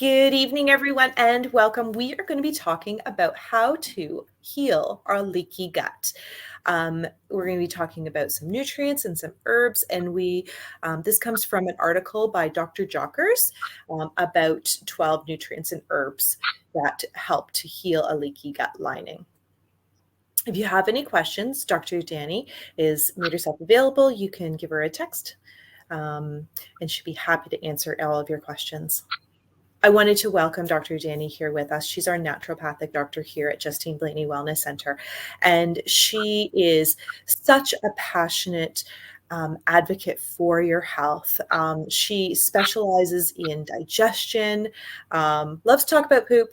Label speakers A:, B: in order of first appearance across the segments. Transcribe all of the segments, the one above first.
A: Good evening, everyone, and welcome. We are going to be talking about how to heal our leaky gut. We're going to be talking about some nutrients and some herbs, and this comes from an article by Dr. Jockers about 12 nutrients and herbs that help to heal a leaky gut lining. If you have any questions, Dr. Udani is made herself available. You can give her a text, and she'd be happy to answer all of your questions. I wanted to welcome Dr. Udani here with us. She's our naturopathic doctor here at Justine Blaney Wellness Center. And she is such a passionate advocate for your health. She specializes in digestion, loves to talk about poop,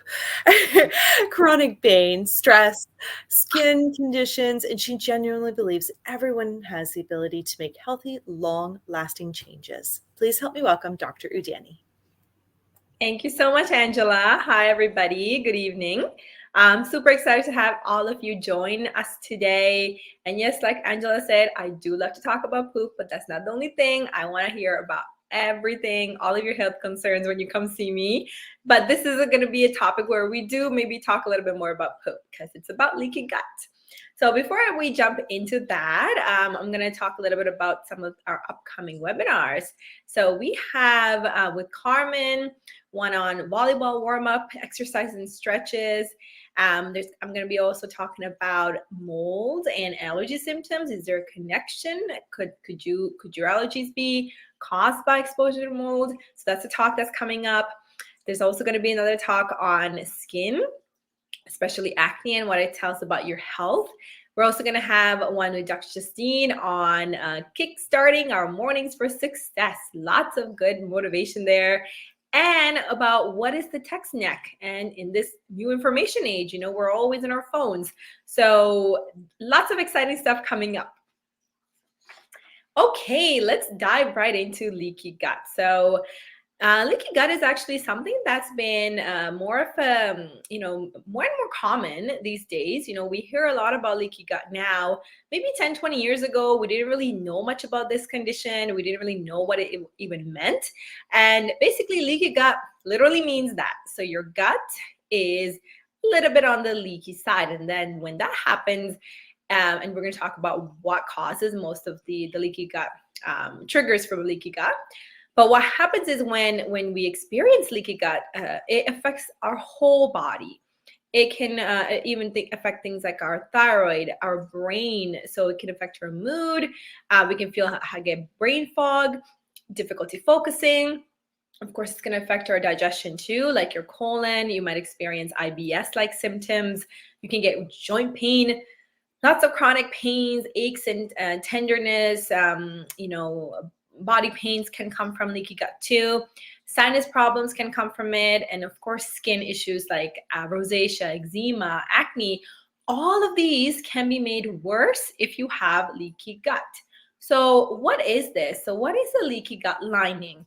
A: chronic pain, stress, skin conditions, and she genuinely believes everyone has the ability to make healthy, long-lasting changes. Please help me welcome Dr. Udani.
B: Thank you so much, Angela. Hi, everybody. Good evening. I'm super excited to have all of you join us today. And yes, like Angela said, I do love to talk about poop, but that's not the only thing. I want to hear about everything, all of your health concerns when you come see me. But this is going to be a topic where we do maybe talk a little bit more about poop because it's about leaky gut. So before we jump into that, I'm going to talk a little bit about some of our upcoming webinars. So we have with Carmen, one on volleyball warm-up, exercises and stretches. I'm going to be also talking about mold and allergy symptoms. Is there a connection? Could your allergies be caused by exposure to mold? So that's a talk that's coming up. There's also going to be another talk on skin, especially acne and what it tells about your health. We're also going to have one with Dr. Justine on kickstarting our mornings for success. Lots of good motivation there. And about what is the text neck. And in this new information age, we're always in our phones. So lots of exciting stuff coming up. Okay, let's dive right into leaky gut. So leaky gut is actually something that's been more of a, more and more common these days. We hear a lot about leaky gut now. Maybe 10, 20 years ago, we didn't really know much about this condition. We didn't really know what it even meant. And basically, leaky gut literally means that. So your gut is a little bit on the leaky side. And then when that happens, and we're going to talk about what causes most of the leaky gut triggers from leaky gut. But what happens is when we experience leaky gut, it affects our whole body. It can even affect things like our thyroid, our brain. So it can affect our mood. We can get brain fog, difficulty focusing. Of course, it's going to affect our digestion too, like your colon. You might experience IBS-like symptoms. You can get joint pain, lots of chronic pains, aches and tenderness, body pains can come from leaky gut too. Sinus problems can come from it. And of course, skin issues like rosacea, eczema, acne. All of these can be made worse if you have leaky gut. So what is this? So what is a leaky gut lining?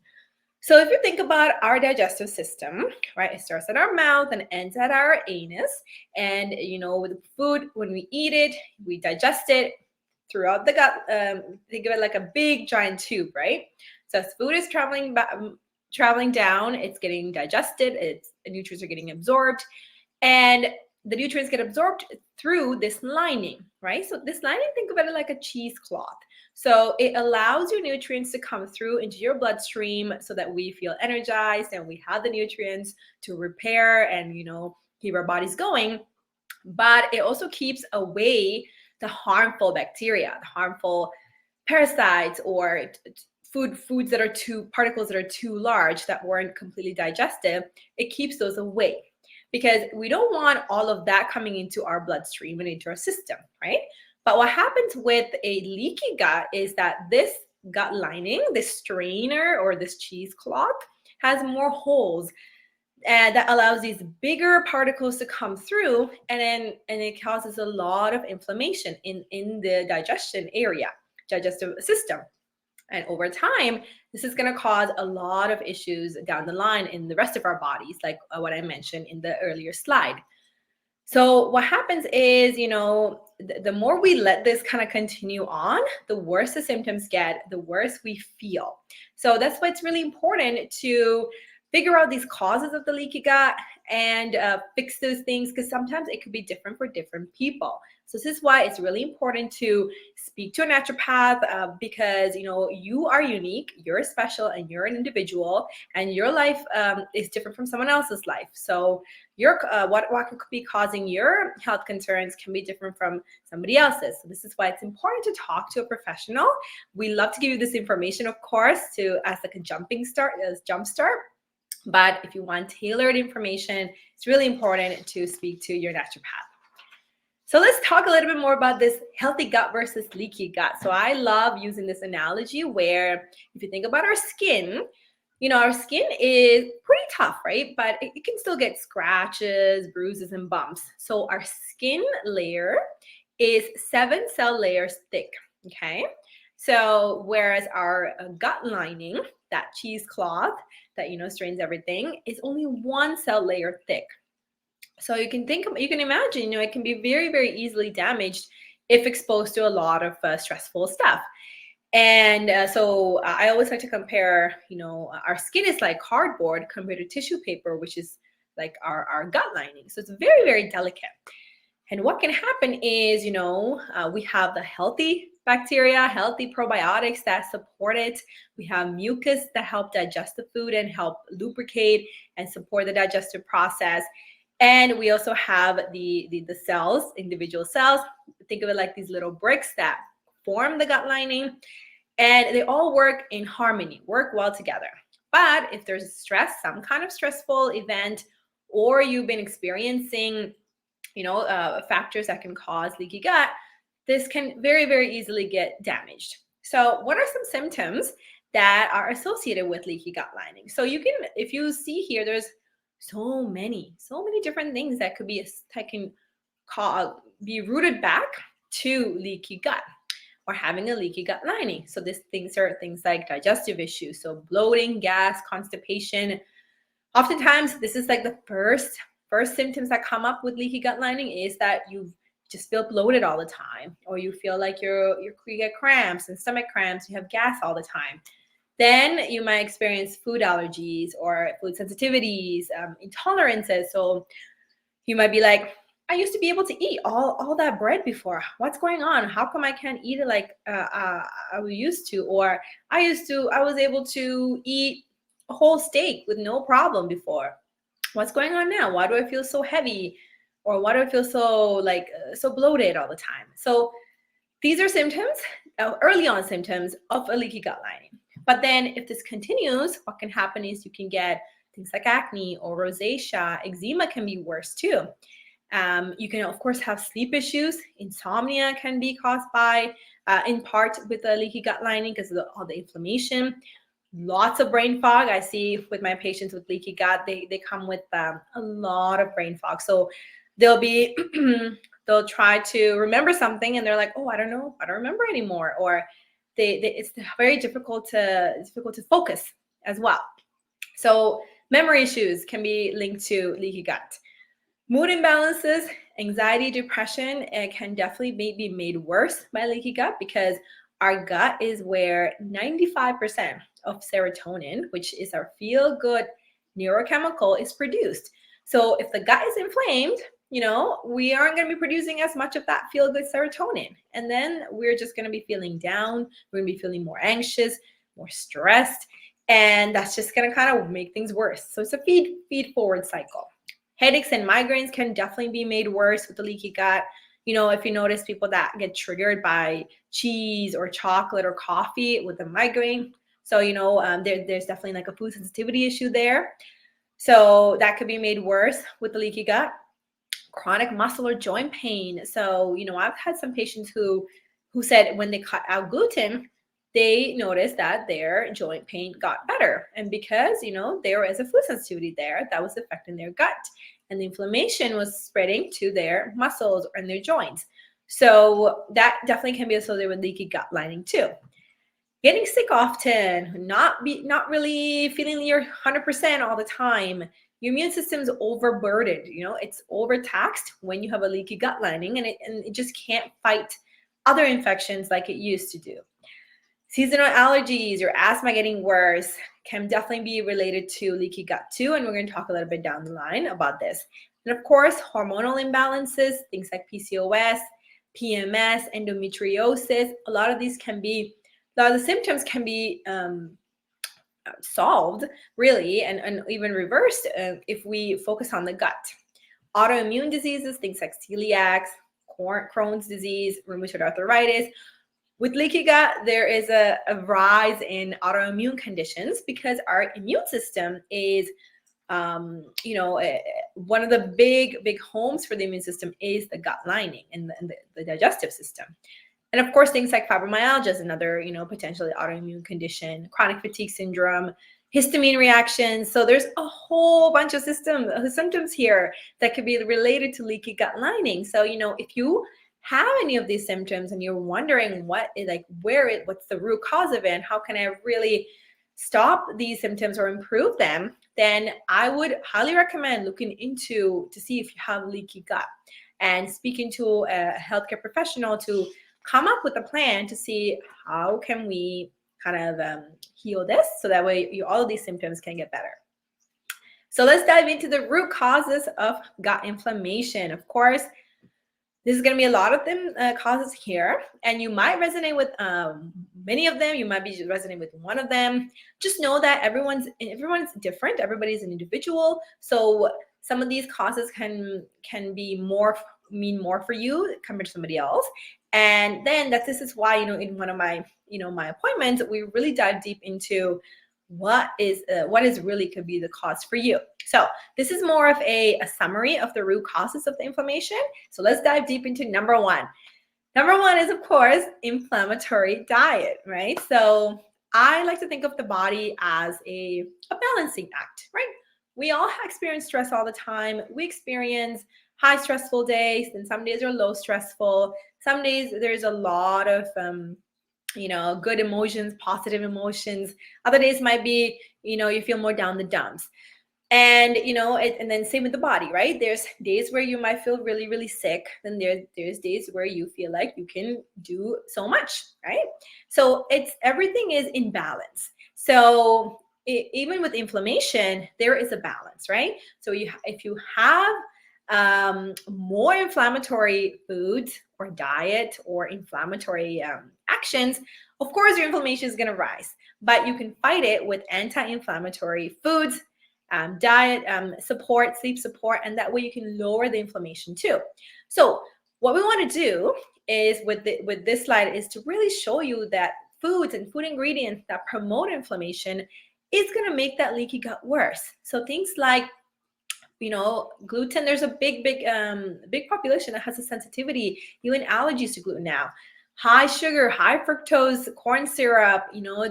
B: So if you think about our digestive system, right, it starts at our mouth and ends at our anus. And, with food, when we eat it, we digest it throughout the gut. Think of it like a big giant tube, right? So as food is traveling down, it's getting digested, the nutrients are getting absorbed, and the nutrients get absorbed through this lining, right? So this lining, think of it like a cheesecloth. So it allows your nutrients to come through into your bloodstream so that we feel energized and we have the nutrients to repair and, keep our bodies going. But it also keeps away the harmful bacteria, the harmful parasites, or foods that are particles that are too large that weren't completely digested. It keeps those away because we don't want all of that coming into our bloodstream and into our system, right? But what happens with a leaky gut is that this gut lining, this strainer or this cheesecloth, has more holes that allows these bigger particles to come through, and it causes a lot of inflammation in the digestive system. And over time, this is going to cause a lot of issues down the line in the rest of our bodies, like what I mentioned in the earlier slide. So what happens is, the more we let this kind of continue on, the worse the symptoms get, the worse we feel. So that's why it's really important to figure out these causes of the leaky gut and fix those things, because sometimes it could be different for different people. So this is why it's really important to speak to a naturopath, because you are unique, you're special, and you're an individual, and your life is different from someone else's life. So your what could be causing your health concerns can be different from somebody else's. So this is why it's important to talk to a professional. We love to give you this information, of course, as like a jump start. But if you want tailored information, it's really important to speak to your naturopath. So let's talk a little bit more about this healthy gut versus leaky gut. So I love using this analogy where if you think about our skin, our skin is pretty tough, right? But it can still get scratches, bruises, and bumps. So our skin layer is 7 cell layers thick, okay? So whereas our gut lining, that cheesecloth that, strains everything, is only 1 cell layer thick. So you can imagine, it can be very, very easily damaged if exposed to a lot of stressful stuff. And so I always like to compare, our skin is like cardboard compared to tissue paper, which is like our gut lining. So it's very, very delicate. And what can happen is, we have the healthy bacteria, healthy probiotics that support it. We have mucus that help digest the food and help lubricate and support the digestive process. And we also have the cells, individual cells. Think of it like these little bricks that form the gut lining, and they all work in harmony, work well together. But if there's stress, some kind of stressful event, or you've been experiencing, factors that can cause leaky gut, this can very, very easily get damaged. So what are some symptoms that are associated with leaky gut lining? So if you see here, there's so many different things that can be rooted back to leaky gut or having a leaky gut lining. So these things are things like digestive issues, so bloating, gas, constipation. Oftentimes, this is like the first symptoms that come up with leaky gut lining is that you just feel bloated all the time, or you feel like you get cramps and stomach cramps, you have gas all the time. Then you might experience food allergies or food sensitivities, intolerances. So you might be like, I used to be able to eat all that bread before. What's going on? How come I can't eat it like I used to? Or I was able to eat a whole steak with no problem before. What's going on now? Why do I feel so heavy? Or why do I feel so so bloated all the time? So these are symptoms, early on symptoms of a leaky gut lining. But then if this continues, what can happen is you can get things like acne or rosacea. Eczema can be worse too. You can, of course, have sleep issues. Insomnia can be caused by, in part, with a leaky gut lining because of all the inflammation. Lots of brain fog. I see with my patients with leaky gut, they come with a lot of brain fog. So they'll try to remember something and they're like, oh, I don't know, I don't remember anymore. Or it's very difficult to focus as well. So memory issues can be linked to leaky gut. Mood imbalances, anxiety, depression, it can definitely be made worse by leaky gut because our gut is where 95% of serotonin, which is our feel-good neurochemical, is produced. So if the gut is inflamed, we aren't going to be producing as much of that feel-good serotonin. And then we're just going to be feeling down. We're going to be feeling more anxious, more stressed. And that's just going to kind of make things worse. So it's a feed-forward cycle. Headaches and migraines can definitely be made worse with the leaky gut. If you notice people that get triggered by cheese or chocolate or coffee with a migraine. So, there's definitely like a food sensitivity issue there. So that could be made worse with the leaky gut. Chronic muscle or joint pain. So, I've had some patients who said when they cut out gluten, they noticed that their joint pain got better. And because, there was a food sensitivity there that was affecting their gut. And the inflammation was spreading to their muscles and their joints. So that definitely can be associated with leaky gut lining too. Getting sick often, not really feeling you're 100% all the time. Your immune system's overburdened, it's overtaxed when you have a leaky gut lining and it just can't fight other infections like it used to do. Seasonal allergies, your asthma getting worse can definitely be related to leaky gut too. And we're going to talk a little bit down the line about this. And of course, hormonal imbalances, things like PCOS, PMS, endometriosis, a lot of the symptoms can be solved really and even reversed if we focus on the gut. Autoimmune diseases, things like celiac, Crohn's disease, rheumatoid arthritis. With leaky gut, there is a rise in autoimmune conditions because our immune system is, one of the big homes for the immune system is the gut lining and the digestive system. And of course, things like fibromyalgia is another, potentially autoimmune condition, chronic fatigue syndrome, histamine reactions. So there's a whole bunch of symptoms here that could be related to leaky gut lining. So, if you have any of these symptoms and you're wondering what's the root cause of it and how can I really stop these symptoms or improve them, then I would highly recommend looking into to see if you have leaky gut and speaking to a healthcare professional to come up with a plan to see how can we kind of heal this so that way all of these symptoms can get better. So let's dive into the root causes of gut inflammation. Of course, this is going to be a lot of them causes here, and you might resonate with many of them. You might be resonating with one of them. Just know that everyone's different. Everybody's an individual. So some of these causes can be mean more for you compared to somebody else. And then this is why, in one of my, my appointments, we really dive deep into what is really could be the cause for you. So this is more of a summary of the root causes of the inflammation. So let's dive deep into number one. Number one is, of course, inflammatory diet, right? So I like to think of the body as a balancing act, right? We all experience stress all the time. We experience high stressful days, and some days are low stressful. Some days there's a lot of good emotions, positive emotions. Other days might be, you feel more down the dumps. And, and then same with the body, right? There's days where you might feel really, really sick. Then there's days where you feel like you can do so much, right? So everything is in balance. So even with inflammation, there is a balance, right? So if you have more inflammatory foods or diet or inflammatory actions, of course your inflammation is going to rise, but you can fight it with anti-inflammatory foods, diet support, sleep support, and that way you can lower the inflammation too. So what we want to do is with this slide is to really show you that foods and food ingredients that promote inflammation is going to make that leaky gut worse. So things like gluten, there's a big population that has a sensitivity, even allergies to gluten now. High sugar, high fructose corn syrup,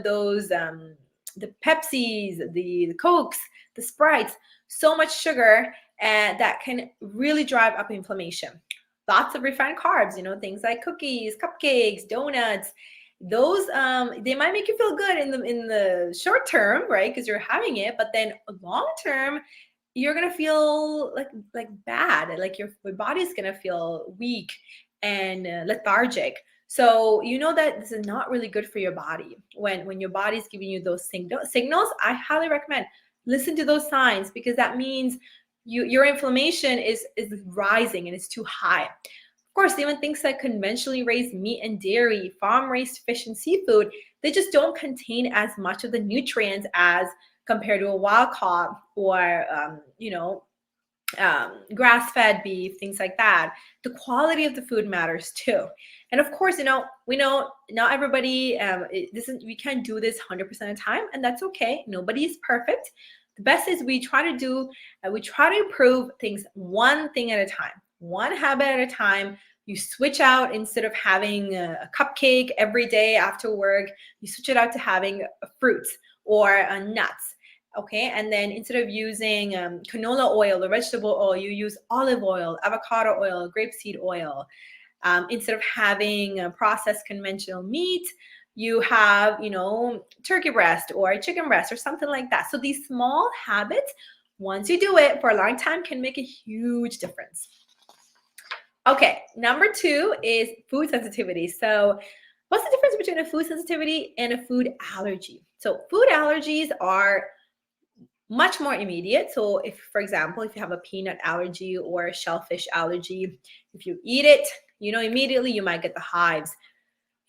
B: those the Pepsis, the Cokes, the Sprites, so much sugar, and that can really drive up inflammation. Lots of refined carbs, things like cookies, cupcakes, donuts. Those they might make you feel good in the short term, right? Because you're having it, but then long term, you're gonna feel like bad, like your body's gonna feel weak and lethargic. So that this is not really good for your body. When your body's giving you those signals, I highly recommend listen to those signs, because that means your inflammation is rising and it's too high. Of course, even things like conventionally raised meat and dairy, farm-raised fish and seafood, they just don't contain as much of the nutrients as compared to a wild caught or grass-fed beef, things like that. The quality of the food matters too. And of course, we know not everybody, we can't do this 100% of the time, and that's okay. Nobody is perfect. The best is we try to improve things one thing at a time, one habit at a time. You switch out, instead of having a cupcake every day after work, you switch it out to having fruits or nuts. Okay, and then instead of using canola oil or vegetable oil, you use olive oil, avocado oil, grapeseed oil. Instead of having processed conventional meat, you have, turkey breast or chicken breast or something like that. So these small habits, once you do it for a long time, can make a huge difference. Okay, number two is food sensitivity. So What's the difference between a food sensitivity and a food allergy? So food allergies are much more immediate. So if, for example, if you have a peanut allergy or a shellfish allergy, if you eat it, immediately you might get the hives.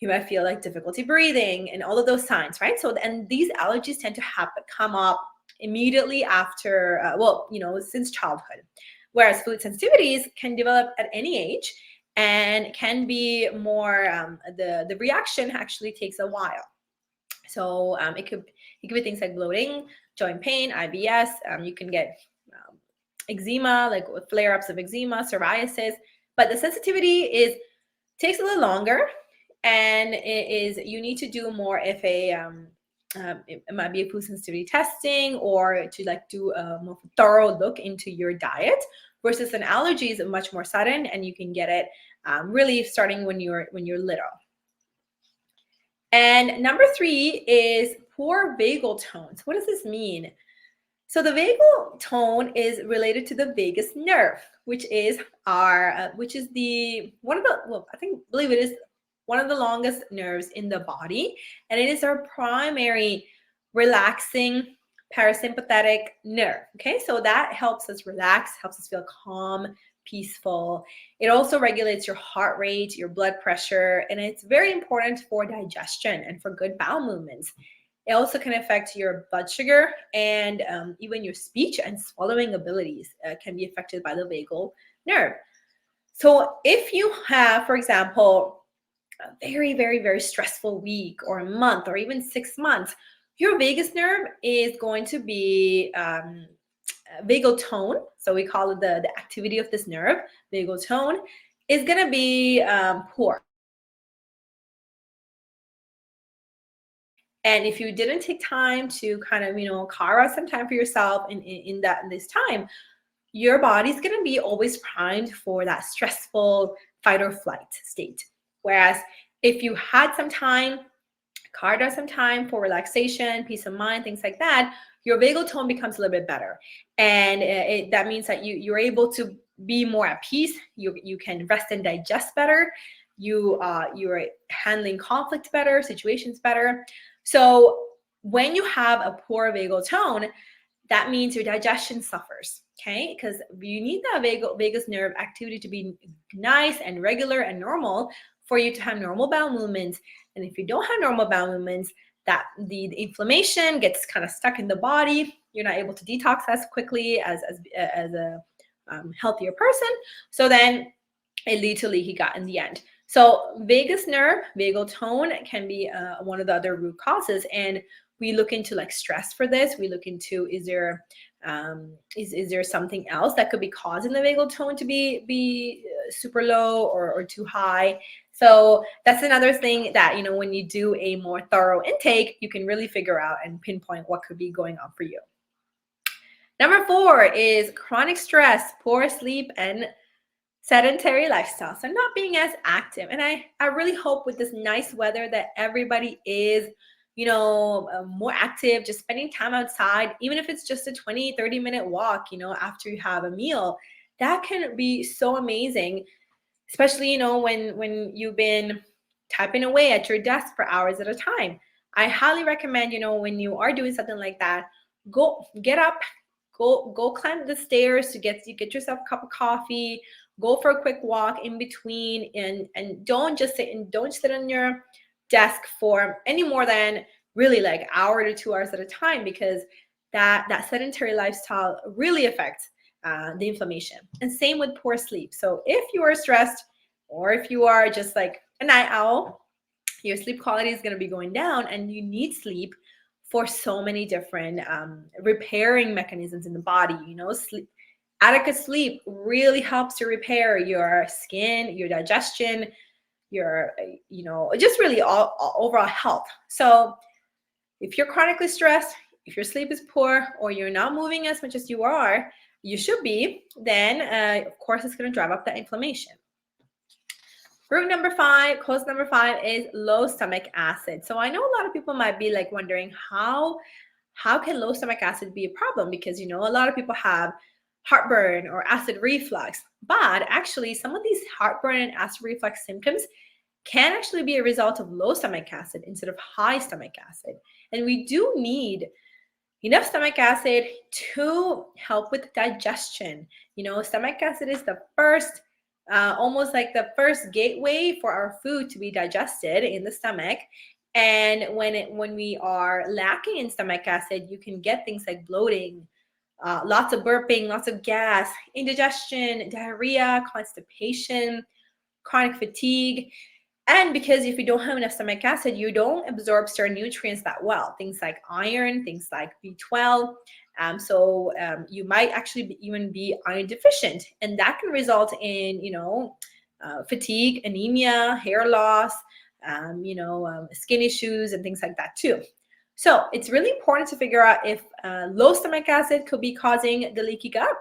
B: You might feel like difficulty breathing and all of those signs, right? So, and these allergies tend to come up immediately after, since childhood. Whereas food sensitivities can develop at any age and can be more, the reaction actually takes a while. So it could be things like bloating, joint pain, IBS. You can get eczema, like flare-ups of eczema, psoriasis. But the sensitivity takes a little longer, and you need to do more if it might be a food sensitivity testing, or to like do a more thorough look into your diet, versus an allergy is much more sudden, and you can get it really starting when you're little. And number 3 is poor vagal tone. So what does this mean? So the vagal tone is related to the vagus nerve, which is believe it is one of the longest nerves in the body, and it is our primary relaxing parasympathetic nerve. Okay, so that helps us relax, helps us feel calm, peaceful. It also regulates your heart rate, your blood pressure, and it's very important for digestion and for good bowel movements. It also can affect your blood sugar, and even your speech and swallowing abilities can be affected by the vagal nerve. So if you have, for example, a very, very, very stressful week or a month or even 6 months, your vagus nerve is going to be vagal tone. So we call it the activity of this nerve. Vagal tone is going to be poor. And if you didn't take time to kind of, carve out some time for yourself in this time, your body's going to be always primed for that stressful fight or flight state. Whereas if you had some time, carved out some time for relaxation, peace of mind, things like that, your vagal tone becomes a little bit better. And that means that you're able to be more at peace. You can rest and digest better. You're handling conflict better, situations better. So when you have a poor vagal tone, that means your digestion suffers, okay? Because you need that vagus nerve activity to be nice and regular and normal for you to have normal bowel movements. And if you don't have normal bowel movements, that the inflammation gets kind of stuck in the body. You're not able to detox as quickly as a healthier person. So then it leads to leaky gut in the end. So vagus nerve, vagal tone can be one of the other root causes. And we look into like stress for this. We look into, is there something else that could be causing the vagal tone to be super low or too high? So that's another thing that, when you do a more thorough intake, you can really figure out and pinpoint what could be going on for you. Number 4 is chronic stress, poor sleep, and sedentary lifestyle. So not being as active. And I really hope with this nice weather that everybody is, more active, just spending time outside, even if it's just a 20, 30-minute walk, after you have a meal. That can be so amazing, especially, when you've been typing away at your desk for hours at a time. I highly recommend, when you are doing something like that, get up, go climb the stairs to get yourself a cup of coffee, go for a quick walk in between, and don't sit on your desk for any more than really like hour to 2 hours at a time, because that sedentary lifestyle really affects the inflammation. And same with poor sleep. So if you are stressed, or if you are just like a night owl, your sleep quality is going to be going down, and you need sleep for so many different repairing mechanisms in the body. Adequate sleep really helps to repair your skin, your digestion, your, just really all overall health. So if you're chronically stressed, if your sleep is poor, or you're not moving as much as you should be, then of course it's going to drive up that inflammation. Cause number 5 is low stomach acid. So I know a lot of people might be like wondering how can low stomach acid be a problem? Because, a lot of people have heartburn or acid reflux, but actually some of these heartburn and acid reflux symptoms can actually be a result of low stomach acid instead of high stomach acid. And we do need enough stomach acid to help with digestion. Stomach acid is the first, almost like the first gateway for our food to be digested in the stomach. And when we are lacking in stomach acid, you can get things like bloating, lots of burping, lots of gas, indigestion, diarrhea, constipation, chronic fatigue. And because if you don't have enough stomach acid, you don't absorb certain nutrients that well, things like iron, things like B12. So you might actually even be iron deficient, and that can result in, fatigue, anemia, hair loss, skin issues, and things like that too. So it's really important to figure out if low stomach acid could be causing the leaky gut.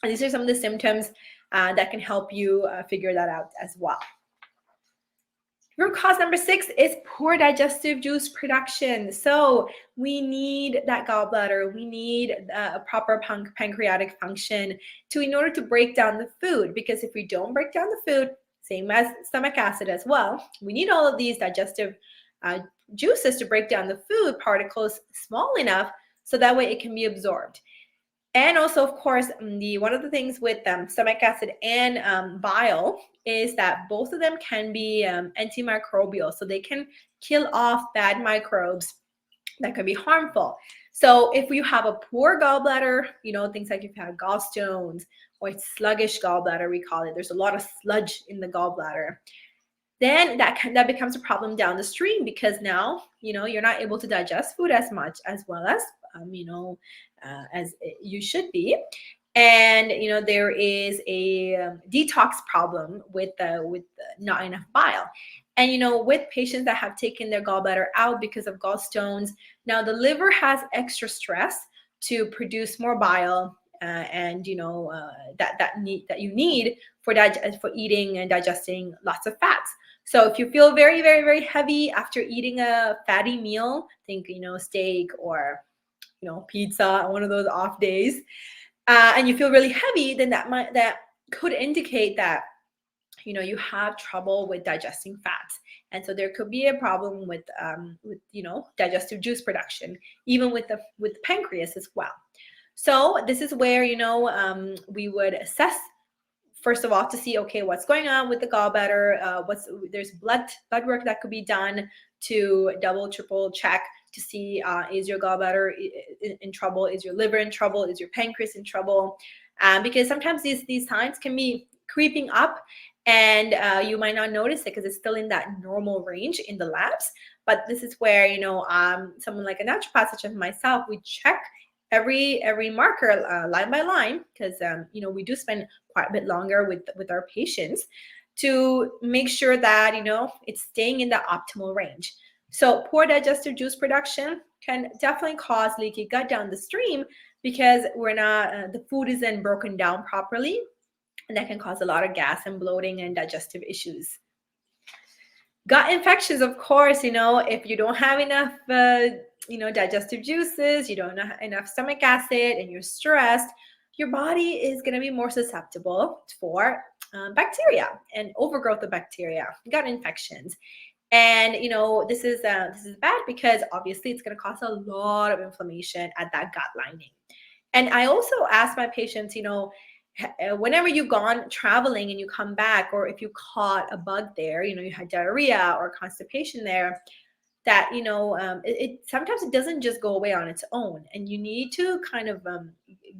B: And these are some of the symptoms that can help you figure that out as well. Root cause number 6 is poor digestive juice production. So we need that gallbladder. We need a proper pancreatic function in order to break down the food. Because if we don't break down the food, same as stomach acid as well, we need all of these digestive juices to break down the food particles small enough so that way it can be absorbed. And also, of course, one of the things with stomach acid and bile is that both of them can be antimicrobial. So they can kill off bad microbes that can be harmful. So if you have a poor gallbladder, things like if you have gallstones or it's sluggish gallbladder, we call it, there's a lot of sludge in the gallbladder, then that becomes a problem down the stream, because now, you're not able to digest food as much as well as, as you should be. And, there is a detox problem with not enough bile. And, with patients that have taken their gallbladder out because of gallstones, now the liver has extra stress to produce more bile, and that you need for eating and digesting lots of fats. So if you feel very, very, very heavy after eating a fatty meal, think steak or pizza on one of those off days, and you feel really heavy, then that could indicate that you have trouble with digesting fats. And so there could be a problem with digestive juice production, even with the pancreas as well. So this is where we would assess, first of all, to see, okay, what's going on with the gallbladder. There's blood work that could be done to double, triple check to see, is your gallbladder in trouble? Is your liver in trouble? Is your pancreas in trouble? Because sometimes these signs can be creeping up, and you might not notice it because it's still in that normal range in the labs. But this is where, someone like a naturopath such as myself, we check every marker line by line, because we do spend quite a bit longer with our patients to make sure that it's staying in the optimal range. So poor digestive juice production can definitely cause leaky gut down the stream, because we're not the food isn't broken down properly, and that can cause a lot of gas and bloating and digestive issues. Gut infections, of course, if you don't have enough digestive juices, you don't have enough stomach acid, and you're stressed, your body is going to be more susceptible for bacteria and overgrowth of bacteria, gut infections. And this is bad, because obviously it's going to cause a lot of inflammation at that gut lining. And I also ask my patients, whenever you've gone traveling and you come back, or if you caught a bug there, you had diarrhea or constipation there, that sometimes it doesn't just go away on its own, and you need to kind of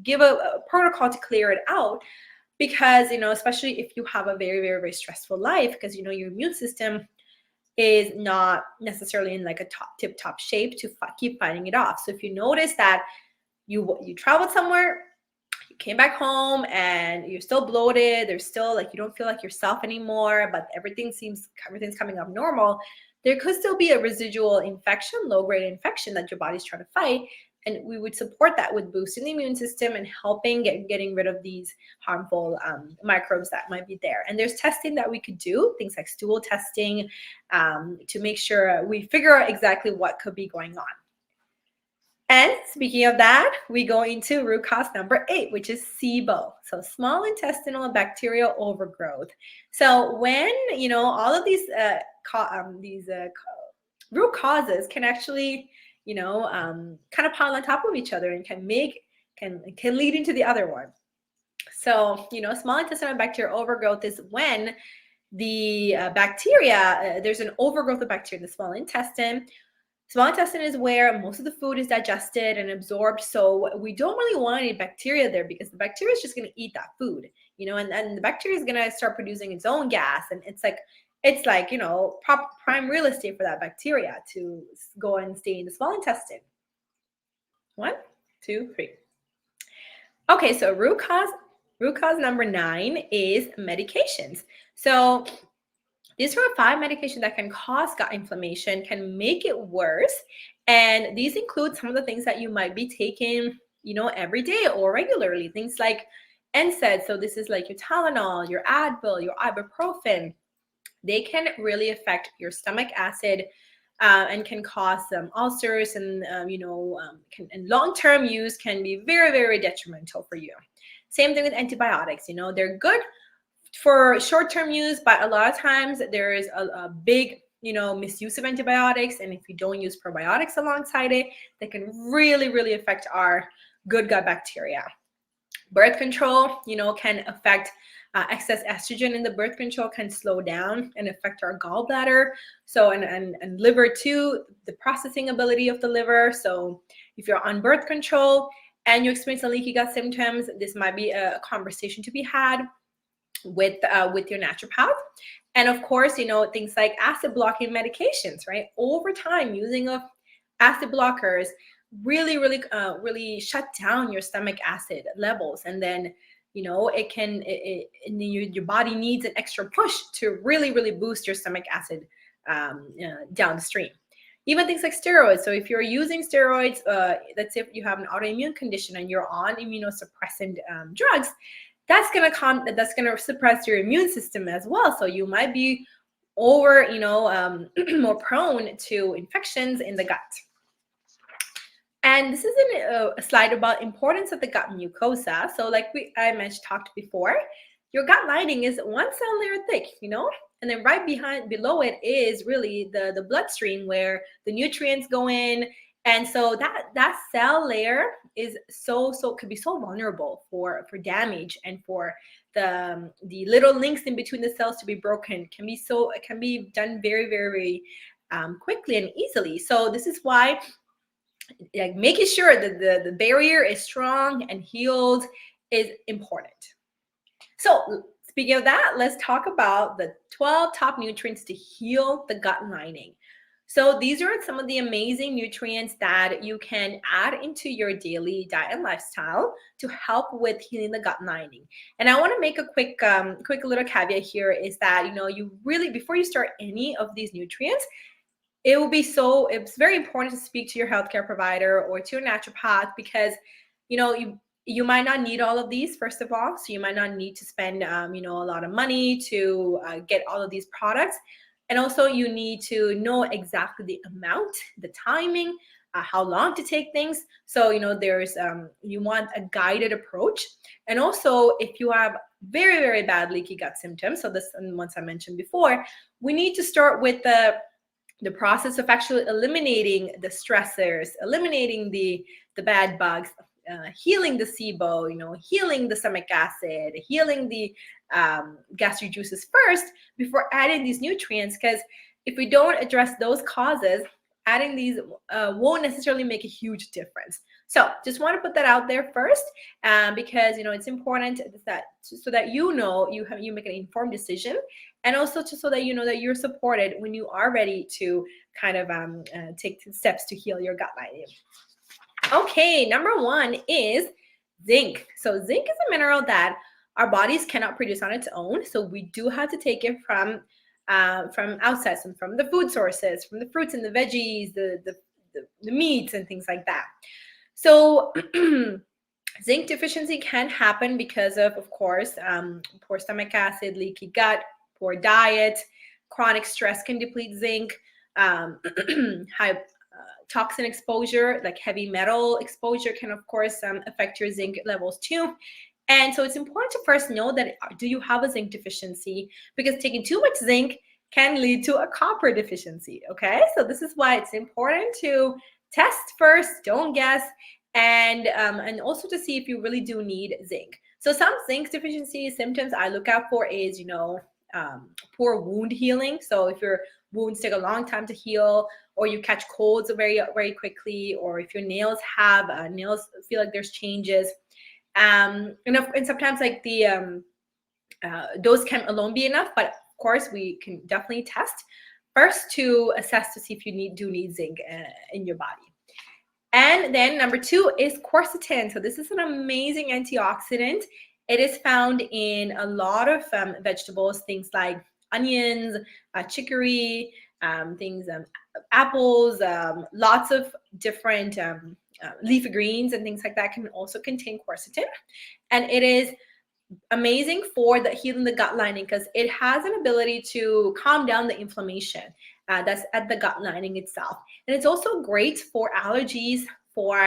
B: give a protocol to clear it out, because especially if you have a very, very, very stressful life, because your immune system is not necessarily in like a tip-top shape to keep fighting it off. So if you notice that you traveled somewhere, you came back home and you're still bloated, there's still you don't feel like yourself anymore, but everything's coming up normal, there could still be a residual infection, low-grade infection that your body's trying to fight. And we would support that with boosting the immune system and helping getting rid of these harmful microbes that might be there. And there's testing that we could do, things like stool testing, to make sure we figure out exactly what could be going on. And speaking of that, we go into root cause number 8, which is SIBO. So small intestinal bacterial overgrowth. So when, all of these root causes can actually, kind of pile on top of each other and can lead into the other one. So, small intestinal bacterial overgrowth is when the bacteria, there's an overgrowth of bacteria in the small intestine. Small intestine is where most of the food is digested and absorbed. So we don't really want any bacteria there because the bacteria is just going to eat that food, and the bacteria is going to start producing its own gas. And it's like, prime real estate for that bacteria to go and stay in the small intestine. 1, 2, 3. Okay, so root cause number 9 is medications. So these are 5 medications that can cause gut inflammation, can make it worse. And these include some of the things that you might be taking, every day or regularly. Things like NSAIDs. So this is like your Tylenol, your Advil, your ibuprofen. They can really affect your stomach acid and can cause some ulcers, and and long-term use can be very, very detrimental for you. Same thing with antibiotics. They're good for short-term use, but a lot of times there is a big misuse of antibiotics, and if you don't use probiotics alongside it, they can really, really affect our good gut bacteria. Birth control can affect excess estrogen in the birth control can slow down and affect our gallbladder, so and liver too, the processing ability of the liver. So if you're on birth control and you experience leaky gut symptoms, this might be a conversation to be had with your naturopath. And of course, things like acid blocking medications, right? Over time, using of acid blockers really shut down your stomach acid levels, and then your body needs an extra push to really boost your stomach acid downstream. Even things like steroids. So if you're using steroids, let's say if you have an autoimmune condition and you're on immunosuppressant drugs, that's gonna suppress your immune system as well. So you might be more prone to infections in the gut. And this is a slide about importance of the gut mucosa. So like I talked before, your gut lining is 1 cell layer thick, and then right below it is really the bloodstream where the nutrients go in. And so that cell layer is could be so vulnerable for damage, and for the little links in between the cells to be broken it can be done very, very quickly and easily. So this is why making sure that the barrier is strong and healed is important. So speaking of that, let's talk about the 12 top nutrients to heal the gut lining. So these are some of the amazing nutrients that you can add into your daily diet and lifestyle to help with healing the gut lining. And I want to make a quick little caveat here is that, you really, before you start any of these nutrients, it's very important to speak to your healthcare provider or to your naturopath, because, you might not need all of these, first of all. So you might not need to spend, a lot of money to get all of these products. And also you need to know exactly the amount, the timing, how long to take things. So, there's, you want a guided approach. And also if you have very, very bad leaky gut symptoms, so this ones I mentioned before, we need to start with the process of actually eliminating the stressors, eliminating the bad bugs, healing the SIBO, healing the stomach acid, healing the gastric juices first before adding these nutrients. Because if we don't address those causes, adding these won't necessarily make a huge difference. So just want to put that out there first, because it's important that so that you make an informed decision, and also just so that that you're supported when you are ready to kind of take steps to heal your gut lining. Okay, number 1 is zinc. So zinc is a mineral that our bodies cannot produce on its own. So we do have to take it from outside, so from the food sources, from the fruits and the veggies, the meats and things like that. So zinc deficiency can happen because of course, poor stomach acid, leaky gut, poor diet, chronic stress can deplete zinc, high toxin exposure, like heavy metal exposure can, of course, affect your zinc levels too. And so it's important to first know that do you have a zinc deficiency? Because taking too much zinc can lead to a copper deficiency, okay? So this is why it's important to test first, don't guess, and also to see if you really do need zinc. So some zinc deficiency symptoms I look out for is, poor wound healing. So if your wounds take a long time to heal, or you catch colds very, very quickly, or if your nails feel like there's changes, and sometimes like those can alone be enough, but of course we can definitely test first to assess to see if you do need zinc in your body. And then number 2 is quercetin. So this is an amazing antioxidant. It is found in a lot of vegetables, things like onions, chicory, apples, lots of different leafy greens and things like that can also contain quercetin. And it is amazing for healing the gut lining because it has an ability to calm down the inflammation that's at the gut lining itself. And it's also great for allergies, for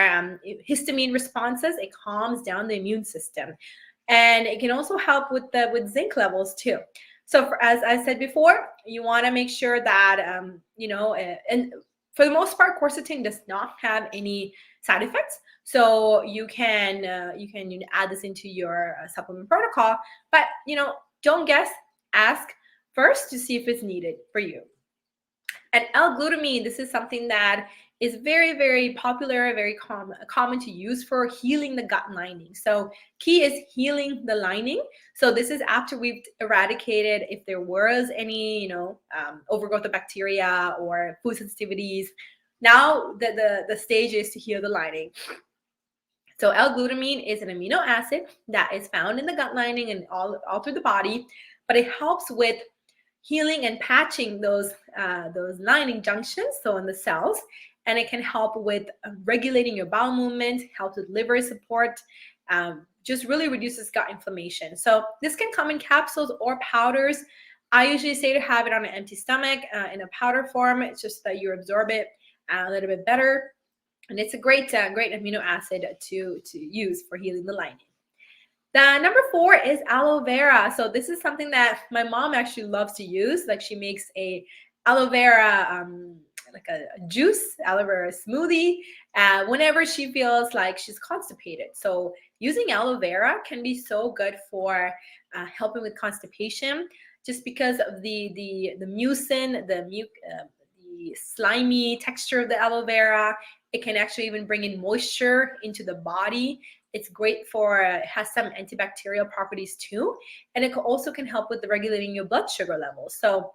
B: histamine responses. It calms down the immune system. And it can also help with zinc levels too. So as I said before, you want to make sure that, and for the most part, quercetin does not have any side effects. So you can add this into your supplement protocol, but don't guess, ask first to see if it's needed for you. And L-glutamine, this is something that is very, very popular, very common to use for healing the gut lining. So key is healing the lining. So this is after we've eradicated if there was any, overgrowth of bacteria or food sensitivities. Now the stage is to heal the lining. So L-glutamine is an amino acid that is found in the gut lining and all through the body, but it helps with healing and patching those lining junctions, so in the cells, and it can help with regulating your bowel movement, helps with liver support, just really reduces gut inflammation. So this can come in capsules or powders. I usually say to have it on an empty stomach in a powder form. It's just that you absorb it a little bit better. And it's a great amino acid to use for healing the lining. The number 4 is aloe vera. So this is something that my mom actually loves to use. Like she makes a aloe vera, like a juice, aloe vera smoothie, whenever she feels like she's constipated. So using aloe vera can be so good for helping with constipation, just because of the mucin, the slimy texture of the aloe vera. It can actually even bring in moisture into the body. It's great for, it has some antibacterial properties too. And it also can help with regulating your blood sugar levels. So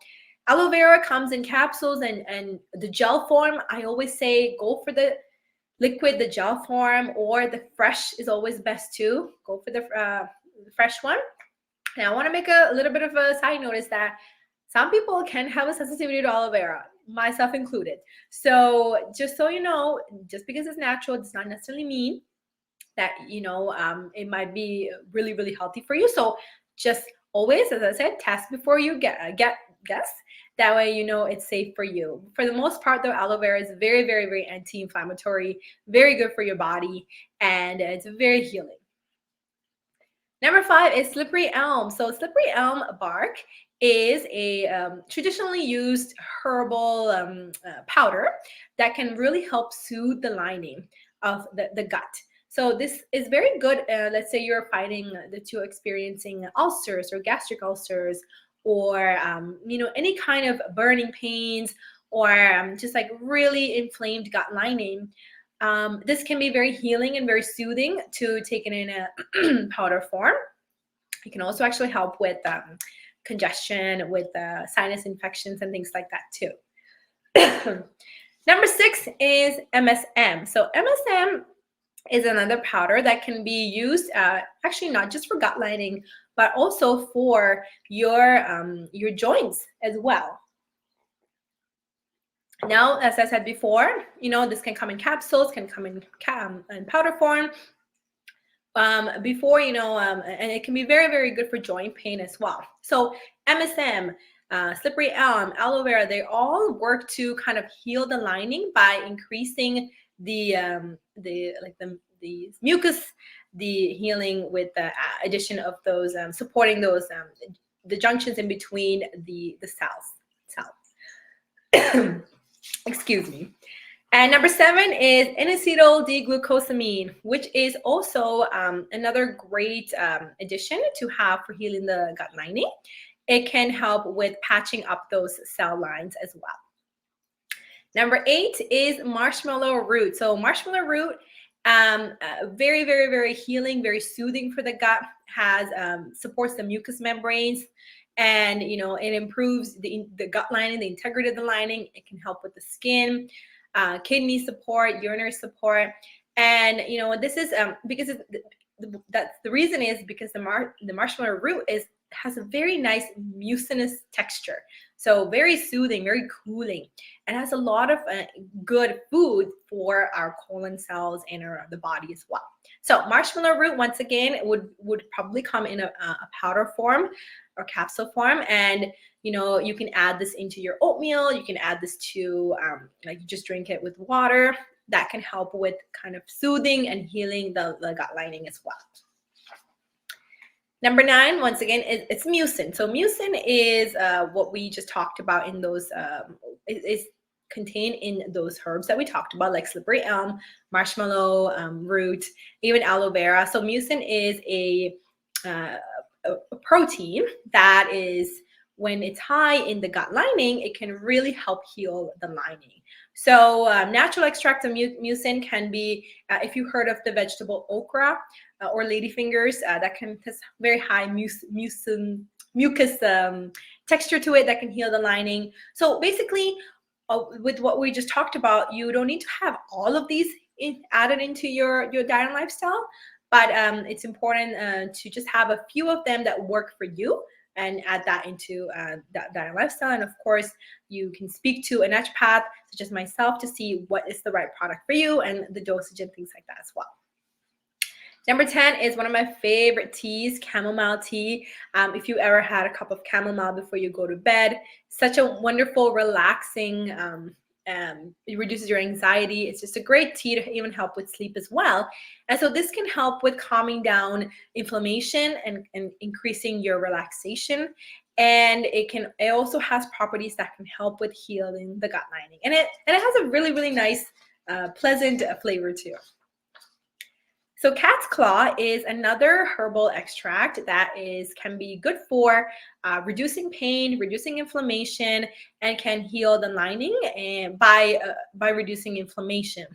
B: aloe vera comes in capsules and the gel form. I always say go for the liquid, the gel form, or the fresh is always best too. Go for the fresh one. And I want to make a little bit of a side note is that some people can have a sensitivity to aloe vera, myself included. So just so you know, just because it's natural does not necessarily mean that, it might be really, really healthy for you. So just always, as I said, test before you guess. That way, it's safe for you. For the most part, though, aloe vera is very, very, very anti-inflammatory, very good for your body, and it's very healing. Number 5 is slippery elm. So slippery elm bark is a traditionally used herbal powder that can really help soothe the lining of the gut. So this is very good. Let's say you're experiencing ulcers or gastric ulcers, or any kind of burning pains, or just like really inflamed gut lining. This can be very healing and very soothing to take it in a powder form. It can also actually help with congestion, with sinus infections and things like that too. Number 6 is MSM. So MSM is another powder that can be used actually not just for gut lining, but also for your joints as well. Now, as I said before, this can come in capsules, can come in powder form. And it can be very, very good for joint pain as well. So MSM, slippery elm, aloe vera, they all work to kind of heal the lining by increasing the mucus, the healing with the addition of those, supporting those, the junctions in between the cells. Excuse me. And number 7 is N-acetyl D-glucosamine, which is also another great addition to have for healing the gut lining. It can help with patching up those cell lines as well. Number 8 is marshmallow root. So marshmallow root, very, very, very healing, very soothing for the gut, has supports the mucous membranes, and it improves the gut lining, the integrity of the lining. It can help with the skin, kidney support, urinary support. And this is because that's the reason is because the marshmallow root has a very nice mucinous texture, so very soothing, very cooling, and has a lot of good food for our colon cells and the body as well. So marshmallow root, once again, would probably come in a powder form or capsule form, and you can add this into your oatmeal. You can add this to like you just drink it with water. That can help with kind of soothing and healing the gut lining as well. Number 9, once again, it's mucin. So mucin is what we just talked about in those, is contained in those herbs that we talked about, like slippery elm, marshmallow root, even aloe vera. So mucin is a protein that is, when it's high in the gut lining, it can really help heal the lining. So natural extract of mucin can be, if you heard of the vegetable okra or ladyfingers, that has very high mucus texture to it that can heal the lining. So basically, with what we just talked about, you don't need to have all of these added into your diet and lifestyle, but it's important to just have a few of them that work for you, and add that into that diet and lifestyle. And of course, you can speak to a naturopath such as myself to see what is the right product for you and the dosage and things like that as well. Number 10 is one of my favorite teas, chamomile tea. If you ever had a cup of chamomile before you go to bed, such a wonderful, relaxing, it reduces your anxiety. It's just a great tea to even help with sleep as well. And so this can help with calming down inflammation and increasing your relaxation. And it also has properties that can help with healing the gut lining. And it has a really, really nice, pleasant flavor too. So cat's claw is another herbal extract that can be good for reducing pain, reducing inflammation, and can heal the lining and by reducing inflammation.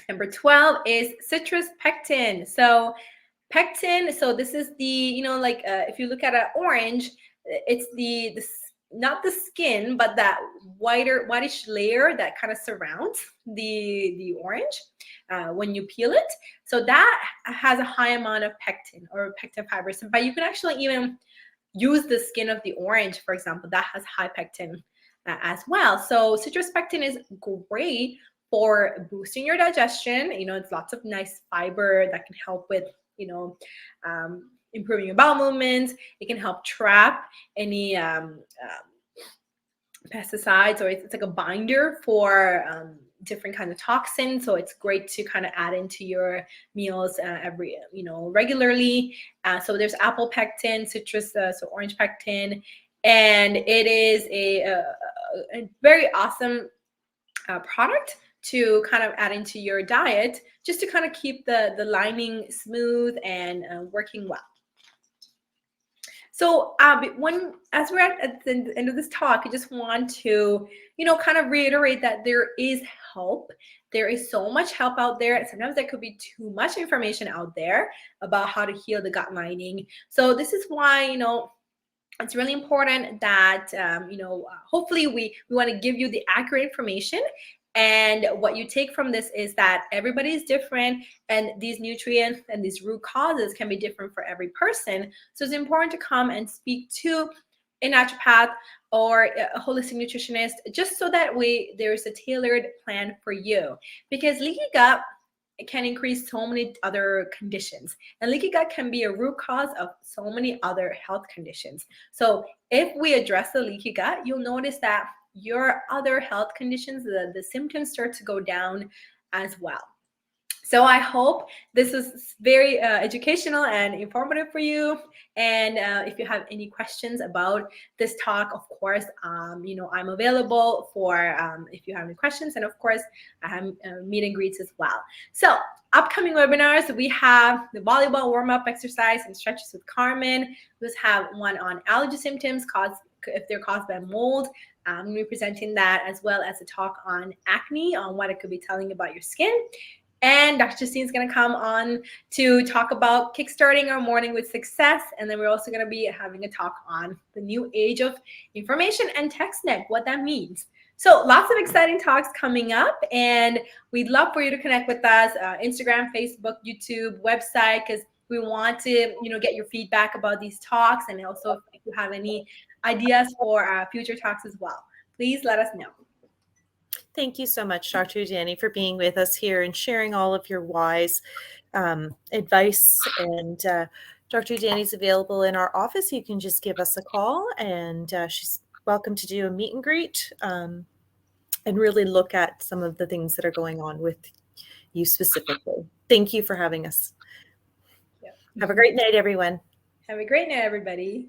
B: Number 12 is citrus pectin. So pectin, so this is the, if you look at an orange, it's the not the skin, but that whitish layer that kind of surrounds the orange when you peel it. So that has a high amount of pectin or pectin fibers. But you can actually even use the skin of the orange, for example, that has high pectin as well. So citrus pectin is great for boosting your digestion. It's lots of nice fiber that can help with, improving your bowel movements. It can help trap any pesticides, or it's like a binder for different kinds of toxins. So it's great to kind of add into your meals regularly. So there's apple pectin, citrus, so orange pectin, and it is a very awesome product to kind of add into your diet, just to kind of keep the lining smooth and working well. So as we're at the end of this talk, I just want to, kind of reiterate that there is help. There is so much help out there. Sometimes there could be too much information out there about how to heal the gut lining. So this is why, it's really important that, hopefully we want to give you the accurate information. And what you take from this is that everybody is different, and these nutrients and these root causes can be different for every person. So it's important to come and speak to a naturopath or a holistic nutritionist, just so that there's a tailored plan for you. Because leaky gut it can increase so many other conditions. And leaky gut can be a root cause of so many other health conditions. So if we address the leaky gut, you'll notice that your other health conditions, the symptoms start to go down as well. So I hope this was very educational and informative for you. And if you have any questions about this talk, of course, I'm available for if you have any questions. And of course, I have meet and greets as well. So upcoming webinars, we have the volleyball warm-up exercise and stretches with Carmen. We have one on allergy symptoms if they're caused by mold. I'm going to be presenting that, as well as a talk on acne, on what it could be telling about your skin. And Dr. Justine is going to come on to talk about kickstarting our morning with success. And then we're also going to be having a talk on the new age of information and TextNet, what that means. So lots of exciting talks coming up, and we'd love for you to connect with us, Instagram, Facebook, YouTube, website, because we want to, get your feedback about these talks, and also if you have any ideas for future talks as well, please let us know.
A: Thank you so much, Dr. Udani, for being with us here and sharing all of your wise advice. And Dr. Udani is available in our office. You can just give us a call, and she's welcome to do a meet and greet and really look at some of the things that are going on with you specifically. Thank you for having us.
B: Yep.
A: Have a great night, everyone.
B: Have a great night, everybody.